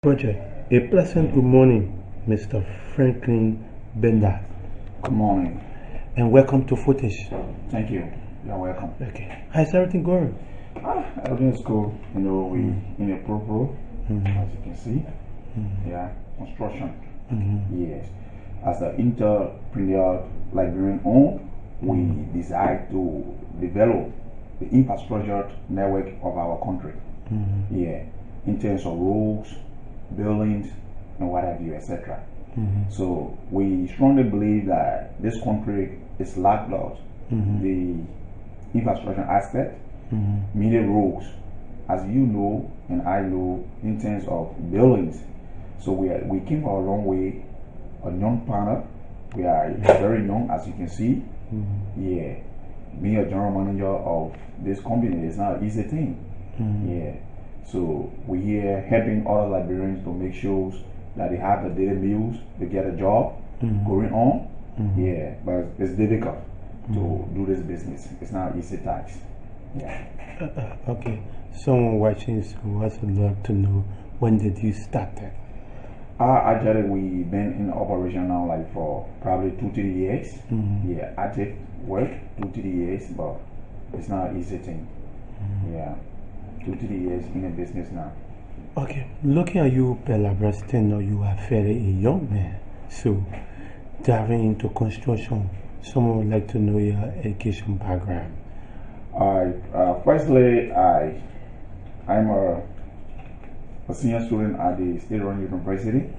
Project. A pleasant good morning, Mr. Franklin Benda, Good morning. and welcome to Footage. Thank you. You're welcome. Okay. How's everything going? Everything's cool. We in a pro, as you can see. Yeah, construction. Yes. As an entrepreneur Liberian owned, we decide to develop the infrastructure network of our country. Yeah, in terms of roads, buildings, and what have you, etc. So we strongly believe that this country is lackluster. The infrastructure aspect, meaning roads, as you know and I know, in terms of buildings. So we came a long way. A young partner, we are very young, as you can see. Yeah, being a general manager of this company is not an easy thing. Yeah, so we here helping other Liberians to make sure that they have the daily meals, they get a job going on. Yeah, but it's difficult to do this business. It's not easy task. Yeah. Okay. Someone watching would also love to know, when did you start that? Actually, we've been in operation now like for probably 2-3 years. Yeah, active work 2-3 years, but it's not an easy thing. Yeah, 2-3 years in a business now. Okay. Looking at you, Bella Braston, you are fairly a young man. So, diving into construction, someone would like to know your education background. Firstly, I'm a senior student at the State Run University.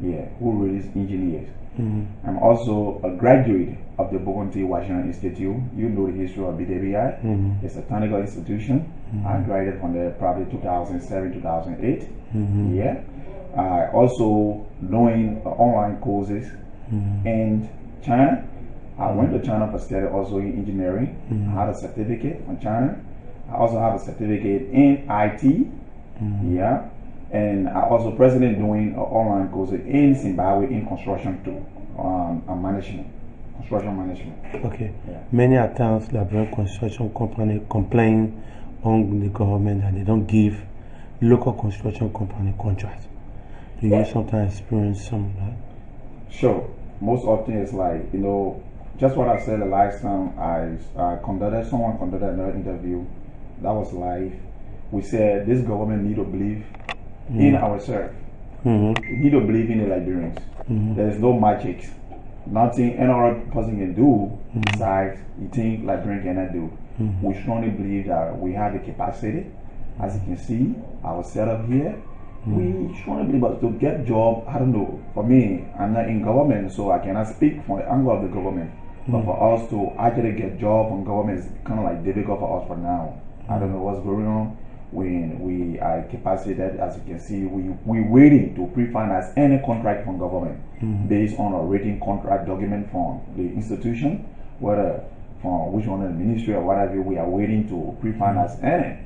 Yeah, who release engineers. I'm also a graduate of the Bogota Washington Institute. You know the history of BWI. It's a technical institution. I graduated from there probably 2007, 2008. Yeah. I also doing online courses in China. I went to China for study also in engineering. I had a certificate from China. I also have a certificate in IT. Yeah. And I also presently doing an online course in Zimbabwe in construction too, management, construction management. Okay. Yeah. Many times, Liberian construction company complain on the government that they don't give local construction company contracts. Do you sometimes experience some of that? Sure. Most often it's like, just what I said the last time someone conducted another interview. That was live. We said this government need to believe in ourselves. We need to believe in the Liberians. There is no magic. Nothing any other person can do besides you think Liberian cannot do. We strongly believe that we have the capacity. As you can see, our setup here, we strongly believe to get job. I don't know. For me, I'm not in government, so I cannot speak from the angle of the government. But for us to actually get job from government is kind of like difficult for us for now. I don't know what's going on. When we are capacitated, as you can see, we're waiting to pre-finance any contract from government based on a written contract document from the institution, whether from which one, the ministry or whatever. We are waiting to pre-finance any.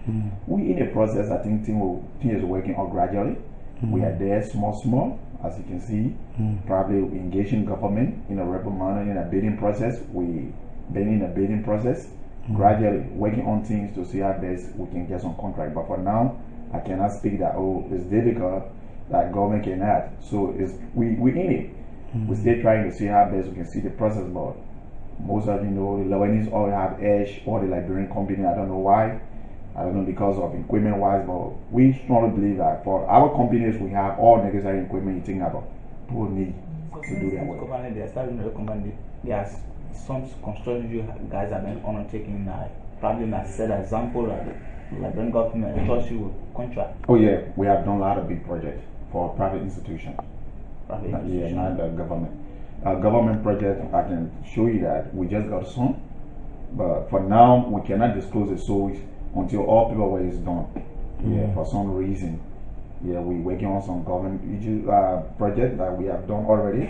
We in the process. I think thing is working out gradually. We are there, small, as you can see. Probably engaging government in a rapid manner in a bidding process. We been in a bidding process. Gradually working on things to see how best we can get some contract. But for now, I cannot speak that, it's difficult, that government cannot. So we in it. We're still trying to see how best we can see the process. But most of the Lebanese all have edge, all the Liberian company. I don't know why. I don't know because of equipment wise, but we strongly believe that for our companies, we have all necessary equipment you think about. People need to do their work. They're starting to recommend it. Yes. Some construction you guys have been undertaking, probably not set an example of Liberian government trust you with contract. Oh yeah, we have done a lot of big projects for private institutions. Yeah, not the government. Government project, I can show you that we just got some, but for now we cannot disclose the source until all paperwork is done. Yeah, for some reason. Yeah, we're working on some government project that we have done already.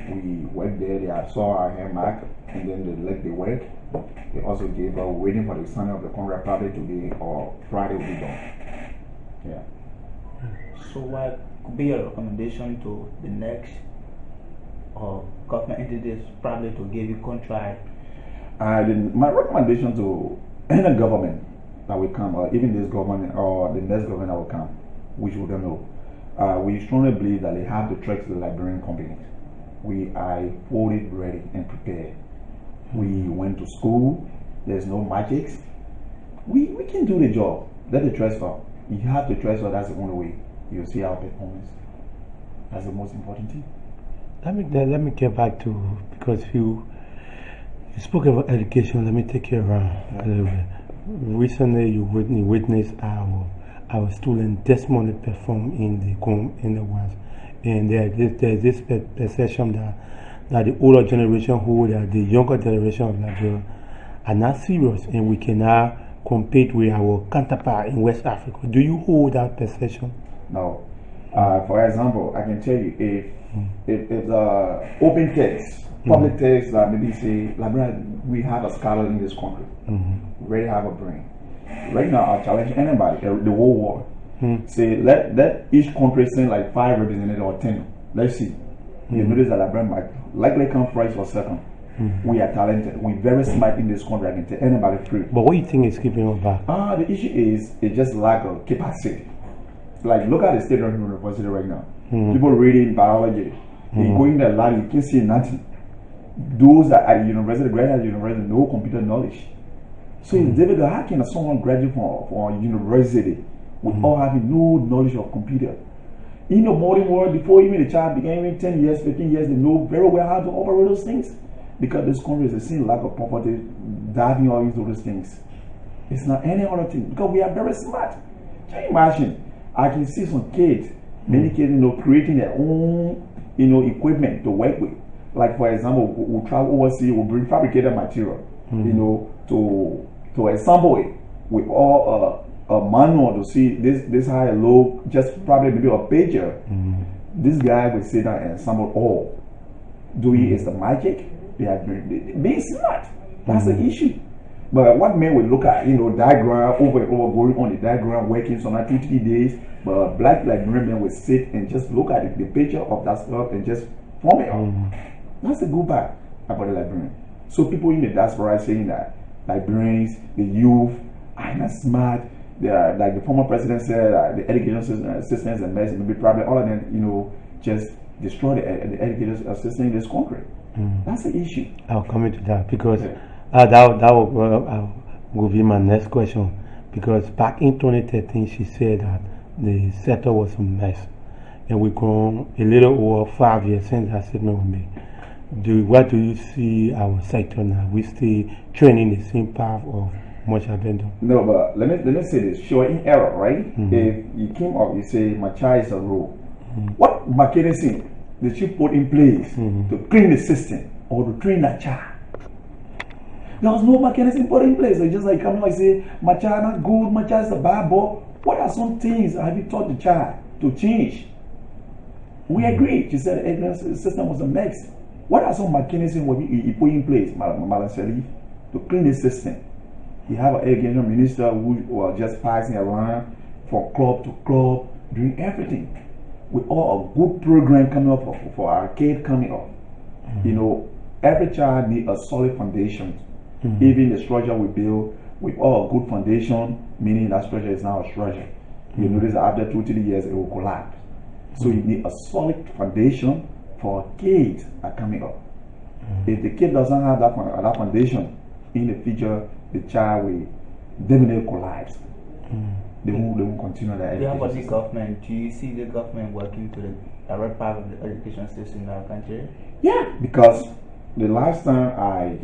We worked there, they saw our hand mark, and then they let the work. They also gave us waiting for the signing of the contract, probably today or Friday will be done. Yeah. So what could be your recommendation to the next government entities probably to give you contract? My recommendation to any government that will come, or even this government or the next government that will come, which we don't know, we strongly believe that they have to trust the Liberian companies. We are fully ready and prepared. We went to school. There's no magics. We can do the job. Let the transfer. You have to transfer. That's the only way you'll see our performance. That's the most important thing. Let me get back to, because you spoke about education. Let me take you around a little bit. Recently, you witnessed our student testimony perform in the West, and there's this perception that the older generation that the younger generation of Nigeria are not serious, and we cannot compete with our counterpart in West Africa. Do you hold that perception? No. For example, I can tell you if the open text, public text, maybe say, we have a scholar in this country, we really have a brain. Right now, I challenge anybody, the whole world, say let each country send like 5 representatives or 10. Let's see. You notice that Liberian might likely come first or second. We are talented. We're very smart in this country. I can tell anybody free. But what do you think is keeping us back? The issue is it's just lack of capacity. Like look at the state of university right now. People reading biology, they go in the lab, you can see nothing. Those that are at university, graduate at university, no computer knowledge. So it's difficult. How can someone graduate from university with all having no knowledge of computer? In the modern world, before even the child began even 10 years, 15 years, they know very well how to operate those things. Because this country is the same lack of poverty, diving all into those things. It's not any other thing. Because we are very smart. Can you imagine? I can see some kids, many kids, creating their own, equipment to work with. Like for example, we'll travel overseas, we'll bring fabricated material, to assemble it with all a manual to see this high, low, just probably maybe a pager. This guy will sit down and assemble all. Doing is the magic. They are being smart. That's the issue. But what men will look at, diagram over and over, going on the diagram, working some 2-3 days. But black Liberian men will sit and just look at the picture of that stuff and just form it up. That's the good part about the Liberian. So people in the diaspora are saying that Liberians, the youth, are not smart. They are, like the former president said, the education systems and maybe probably all of them, just destroy the education system in this country. That's the issue. I'll come into that because that will be my next question. Because back in 2013, she said that the sector was a mess, and we've gone a little over 5 years since that statement was made. What do you see our sector now? We still training the same path of much have been done? No, but let me say this. Sure, in error, right? If you came up, you say my child is a rule. What mechanism did you put in place to clean the system or to train that child? There was no mechanism put in place. It's just like coming and say, my child not good, my child is a bad boy. What are some things have you taught the child to change? We agreed. She said the education system was a mess. What are some mechanisms you put in place, Madam Sharif, to clean the system? You have an education minister who was just passing around from club to club, doing everything. With all a good program coming up for our kid coming up. Every child needs a solid foundation. Even the structure we build with all a good foundation, meaning that structure is now a structure. You notice that after 2-3 years it will collapse. So you need a solid foundation for kids that are coming up. If the kid doesn't have that foundation, in the future the child will definitely collapse. They won't continue that education. About the government, do you see the government working to the direct part of the education system in our country? Yeah, because the last time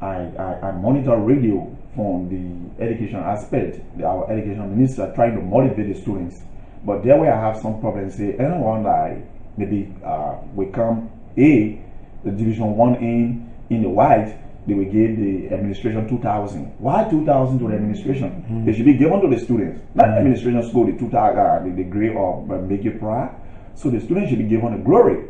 I monitor radio from the education aspect, our education minister trying to motivate the students. But there where I have some problems, say anyone that maybe we come the division 1 in the white, they will give the administration 2,000. Why 2,000 to the administration? They should be given to the students. Not the administration school, the 2,000, the degree of make you proud. So the students should be given the glory.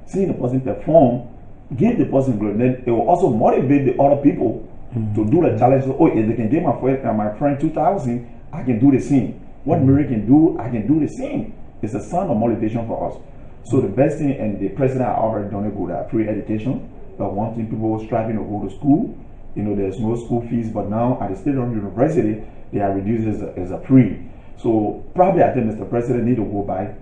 Seeing the person perform, give the person glory. Then it will also motivate the other people to do the challenge. So, if they can give my friend 2,000, I can do the same. What Mary can do, I can do the same. It's a sign of motivation for us. So the best thing, and the president has already done a good free education. But one thing, people striving to go to school, there's no school fees, but now at the state of university, they are reduced as a free. So probably I think Mr. President need to go by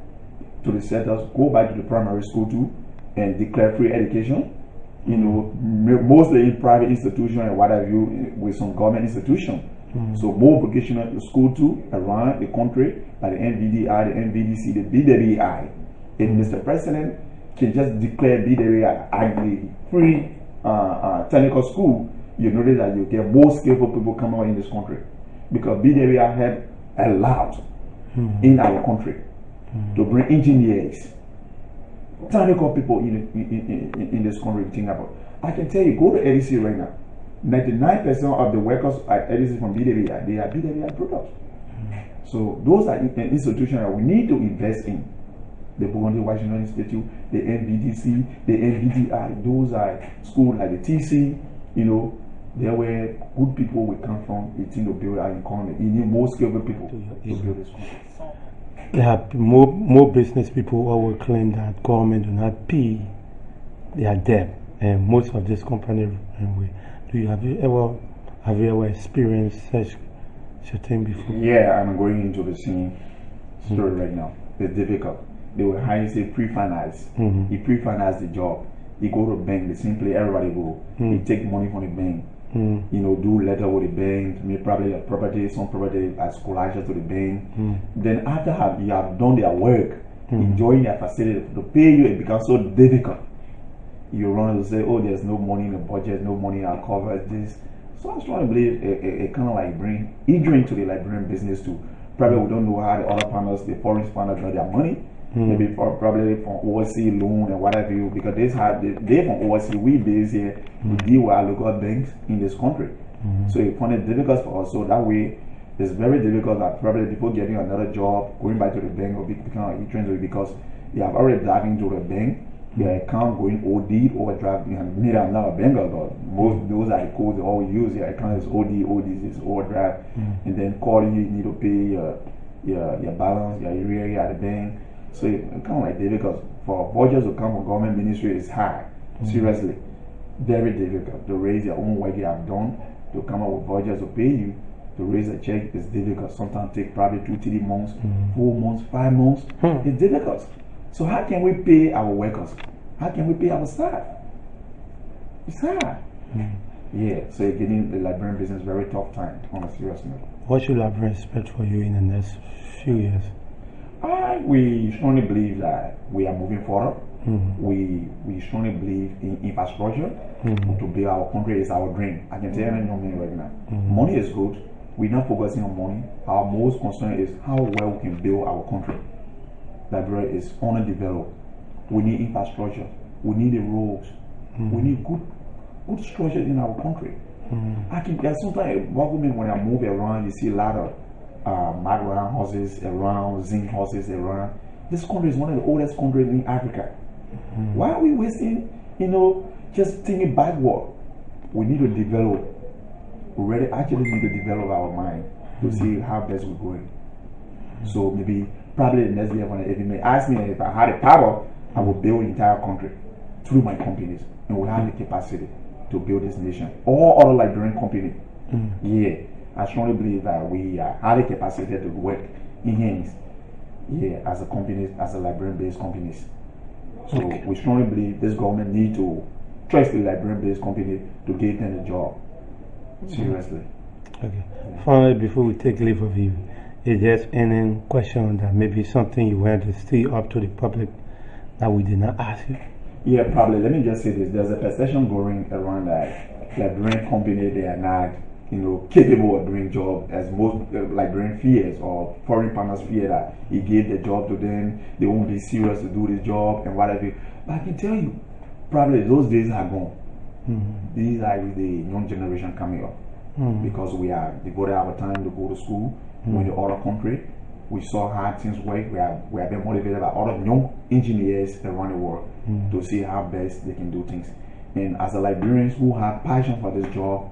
to the settlers, go back to the primary school too, and declare free education. You know, mostly in private institutions and what have you, with some government institutions. So more vocational school too around the country, like the NVDI, the NVDC, the BWI. And Mr. President can just declare BWI as the free technical school. You notice that you get more skillful people coming out in this country, because BWI have a lot in our country to bring engineers, technical people in this country to think about. I can tell you, go to EDC right now. 99% of the workers at EDC from BWI, they are BWI products. So those are institutions that we need to invest in. The Burundi Washington Institute, the NVDC, the NVDI, those are schools like the TC, you know, there where good people will come from, it's in to build our economy. You need more skillful people to build this country. There have more business people who will claim that government do not pay their debt, and most of these companies. Have you ever experienced such thing before? Yeah, I'm going into the same story right now. It's difficult. They will hire you, say pre-finance. You pre-finance the job. You go to the bank, the same place everybody go. You take money from the bank. You know, do letter with the bank, maybe probably a property, some property as scholarship to the bank. Then after you have done their work, enjoying their facility, to pay you, it becomes so difficult. You run and say, oh, there's no money in the budget, no money, I'll cover this. So I'm trying to believe it kind of like bring injury to the Liberian business too. Probably we don't know how the other partners, the foreign partners, got their money. Maybe probably from overseas loan and whatever you, because they from overseas, we base here, we deal with our local banks in this country. So it find it difficult for us. So that way, it's very difficult that probably people getting another job, going back to the bank, or becoming a because they have already dived into the bank. Their account going OD, overdraft, and maybe I'm not a banker, but most those are the codes they always use. Your account is OD is overdraft, and then calling you need to pay your balance, your area at the bank. So it kind of like difficult for budgets to come from government ministry is hard. Seriously, very difficult to raise your own work you have done, to come up with budgets to pay you. To raise a check is difficult. Sometimes take probably 2-3 months, 4 months, 5 months. It's difficult. So how can we pay our workers? How can we pay our staff? It's hard. Yeah, so it's getting the Liberian business very tough time on a serious note. What should Liberian expect for you in the next few years? We strongly believe that we are moving forward. We strongly believe in infrastructure. To build our country is our dream. I can tell you right now. Money is good. We're not focusing on money. Our most concern is how well we can build our country. Liberia is underdeveloped. We need infrastructure. We need the roads. We need good structure in our country. There's sometimes government when I move around, you see a lot of Magran horses around, zinc horses around. This country is one of the oldest countries in Africa. Why are we wasting, just thinking backward? We need to develop. We really actually need to develop our mind to see how best we're going. So maybe probably the next year when if you may ask me if I had the power, I would build the entire country through my companies, and we have the capacity to build this nation. All other Liberian companies, yeah, I strongly believe that we have the capacity to work in hands, as a company, as a Liberian-based companies. So we strongly believe this government need to trust the Liberian-based company to give them the job. Seriously. Okay. Finally, before we take leave of you, is there any question that maybe something you want to stay up to the public that we did not ask you? Yeah, probably. Let me just say this. There's a perception going around that Liberian company, they are not, capable of doing job as most Liberian fears or foreign partners fear that he gave the job to them, they won't be serious to do the job and whatever. But I can tell you, probably those days are gone. These are the young generation coming up. Because we are devoted our time to go to school, go in the other country. We saw how things work. We have been motivated by other young engineers around the world to see how best they can do things. And as a Liberians who have passion for this job,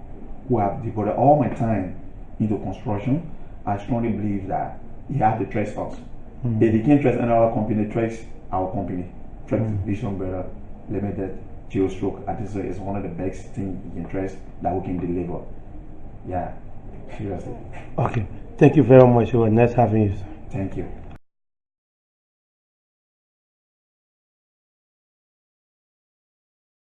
who have devoted all my time into construction, I strongly believe that you have to trust us. If you can't trust another company, trust our company. Trust Vision Better Limited, Geostroke. I think it's one of the best things you can trust that we can deliver. Yeah, seriously. Okay. Thank you very much. It was nice having you. Thank you.